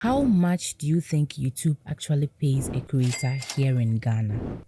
How much do you think YouTube actually pays a creator here in Ghana?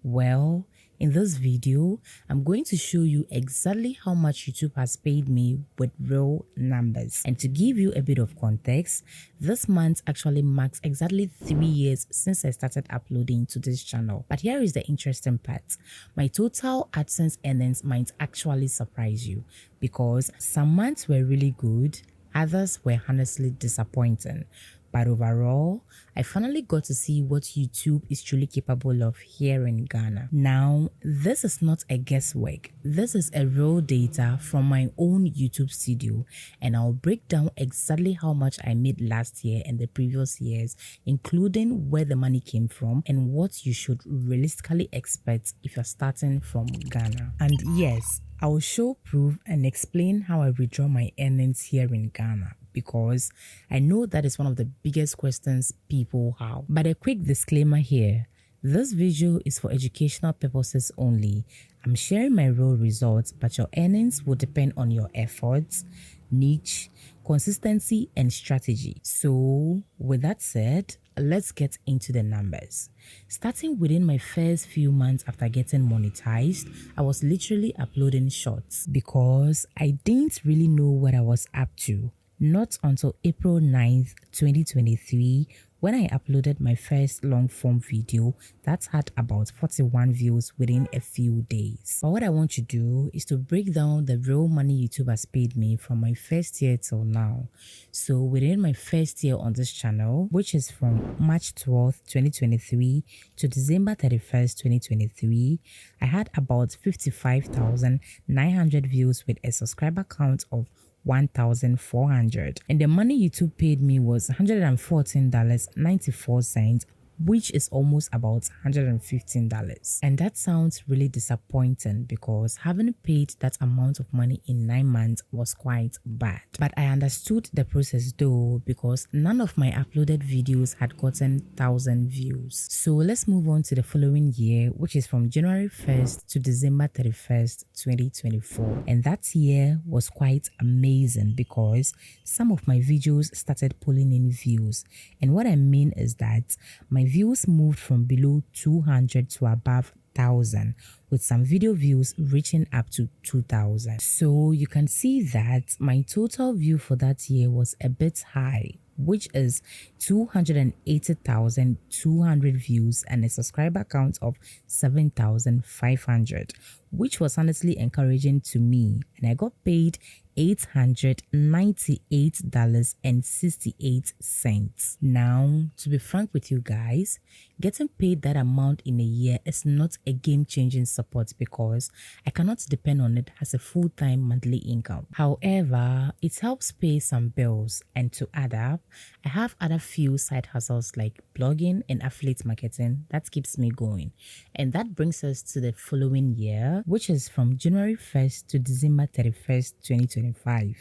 Well, in this video, I'm going to show you exactly how much YouTube has paid me with real numbers. And to give you a bit of context, this month actually marks exactly 3 years since I started uploading to this channel. But here is the interesting part. My total AdSense earnings might actually surprise you because some months were really good, others were honestly disappointing. But overall, I finally got to see what YouTube is truly capable of here in Ghana. Now, this is not a guesswork. This is a raw data from my own YouTube studio, and I'll break down exactly how much I made last year and the previous years, including where the money came from and what you should realistically expect if you're starting from Ghana. And yes, I will show proof and explain how I withdraw my earnings here in Ghana, because I know that is one of the biggest questions people have. But a quick disclaimer here. This video is for educational purposes only. I'm sharing my real results, but your earnings will depend on your efforts, niche, consistency, and strategy. So with that said, let's get into the numbers. Starting within my first few months after getting monetized, I was literally uploading shorts because I didn't really know what I was up to. Not until April 9th, 2023, when I uploaded my first long-form video that had about 41 views within a few days. But what I want to do is to break down the real money YouTube has paid me from my first year till now. So within my first year on this channel, which is from March 12th, 2023 to December 31st, 2023, I had about 55,900 views with a subscriber count of 1,400, and the money YouTube paid me was $114.94, which is almost about $115. And that sounds really disappointing because having paid that amount of money in 9 months was quite bad. But I understood the process though, because none of my uploaded videos had gotten 1,000 views. So let's move on to the following year, which is from January 1st to December 31st, 2024. And that year was quite amazing because some of my videos started pulling in views. And what I mean is that my views moved from below 200 to above 1,000, with some video views reaching up to 2,000. So you can see that my total view for that year was a bit high, which is 280,200 views and a subscriber count of 7,500, which was honestly encouraging to me, and I got paid $898.68. Now, to be frank with you guys, getting paid that amount in a year is not a game-changing support because I cannot depend on it as a full-time monthly income. However, it helps pay some bills, and to add up, I have other few side hustles like blogging and affiliate marketing that keeps me going. And that brings us to the following year, which is from January 1st to December 31st, 2025,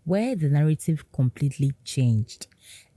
where the narrative completely changed.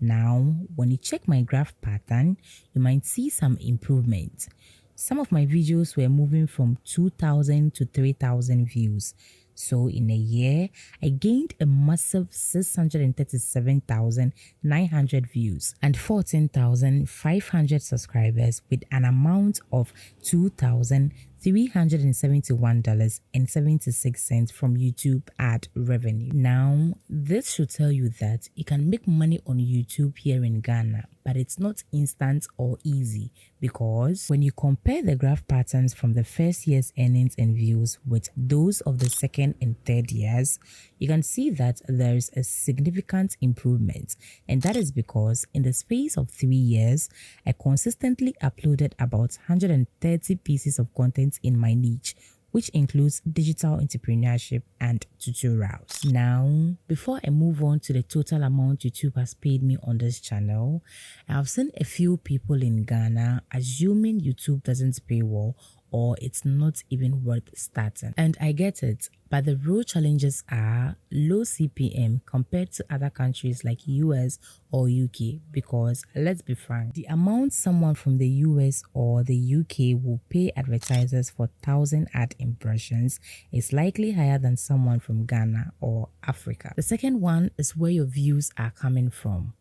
Now, when you check my graph pattern, you might see some improvement. Some of my videos were moving from 2,000 to 3,000 views. So in a year, I gained a massive 637,900 views and 14,500 subscribers with an amount of $2,371.76 from YouTube ad revenue. Now, this should tell you that you can make money on YouTube here in Ghana, but it's not instant or easy, because when you compare the graph patterns from the first year's earnings and views with those of the second and third years, you can see that there is a significant improvement. And that is because in the space of 3 years, I consistently uploaded about 130 pieces of content in my niche, which includes digital entrepreneurship and tutorials. Now, before I move on to the total amount YouTube has paid me on this channel, I have seen a few people in Ghana assuming YouTube doesn't pay well or it's not even worth starting. And I get it, but the real challenges are low CPM compared to other countries like US or UK, because let's be frank, the amount someone from the US or the UK will pay advertisers for 1,000 ad impressions is likely higher than someone from Ghana or Africa. The second one is where your views are coming from.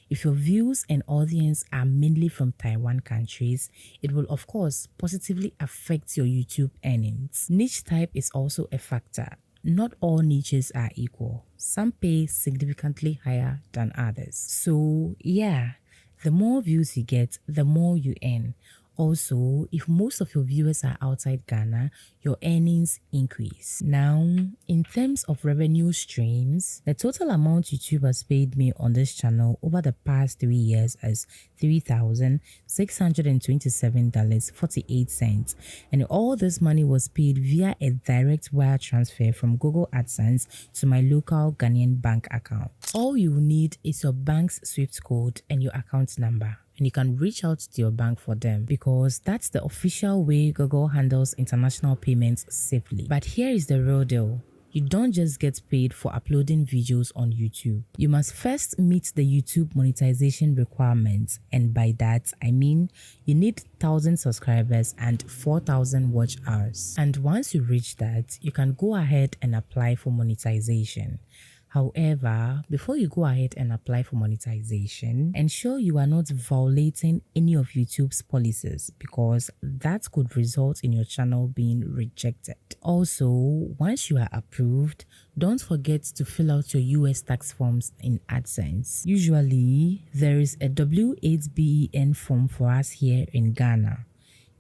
If your views and audience are mainly from Taiwan countries, it will of course positively affect your YouTube earnings. Niche type is also a factor. Not all niches are equal. Some pay significantly higher than others. So yeah, the more views you get, the more you earn. Also, if most of your viewers are outside Ghana, your earnings increase. Now, in terms of revenue streams, the total amount YouTube has paid me on this channel over the past 3 years is $3,627.48. And all this money was paid via a direct wire transfer from Google AdSense to my local Ghanaian bank account. All you need is your bank's SWIFT code and your account number. And you can reach out to your bank for them because that's the official way Google handles international payments safely. But here is the real deal. You don't just get paid for uploading videos on YouTube. You must first meet the YouTube monetization requirements, and by that I mean you need 1,000 subscribers and 4,000 watch hours. And once you reach that, you can go ahead and apply for monetization. However, before you go ahead and apply for monetization, ensure you are not violating any of YouTube's policies because that could result in your channel being rejected. Also, once you are approved, don't forget to fill out your US tax forms in AdSense. Usually, there is a W8BEN form for us here in Ghana.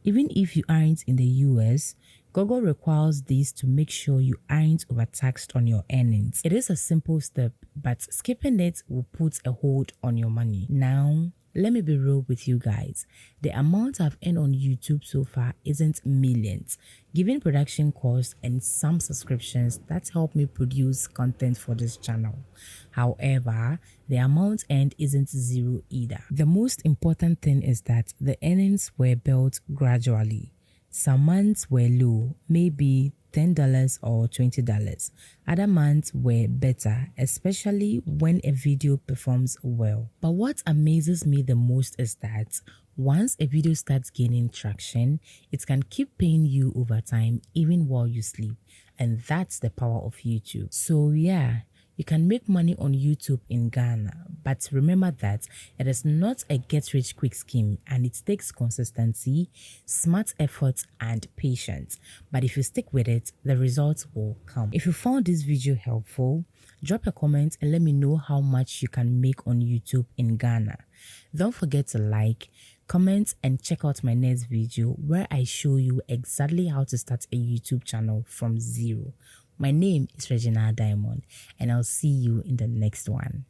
Even if you aren't in the US, Google requires this to make sure you aren't overtaxed on your earnings. It is a simple step, but skipping it will put a hold on your money. Now, let me be real with you guys. The amount I've earned on YouTube so far isn't millions, given production costs and some subscriptions that help me produce content for this channel. However, the amount earned isn't zero either. The most important thing is that the earnings were built gradually. Some months were low, maybe $10 or $20. Other months were better, especially when a video performs well. But what amazes me the most is that once a video starts gaining traction, it can keep paying you over time even while you sleep. And that's the power of YouTube. So yeah, you can make money on YouTube in Ghana, but remember that it is not a get-rich-quick scheme and it takes consistency, smart effort, and patience. But if you stick with it, the results will come. If you found this video helpful, drop a comment and let me know how much you can make on YouTube in Ghana. Don't forget to like, comment, and check out my next video where I show you exactly how to start a YouTube channel from zero. My name is Regina Diamond, and I'll see you in the next one.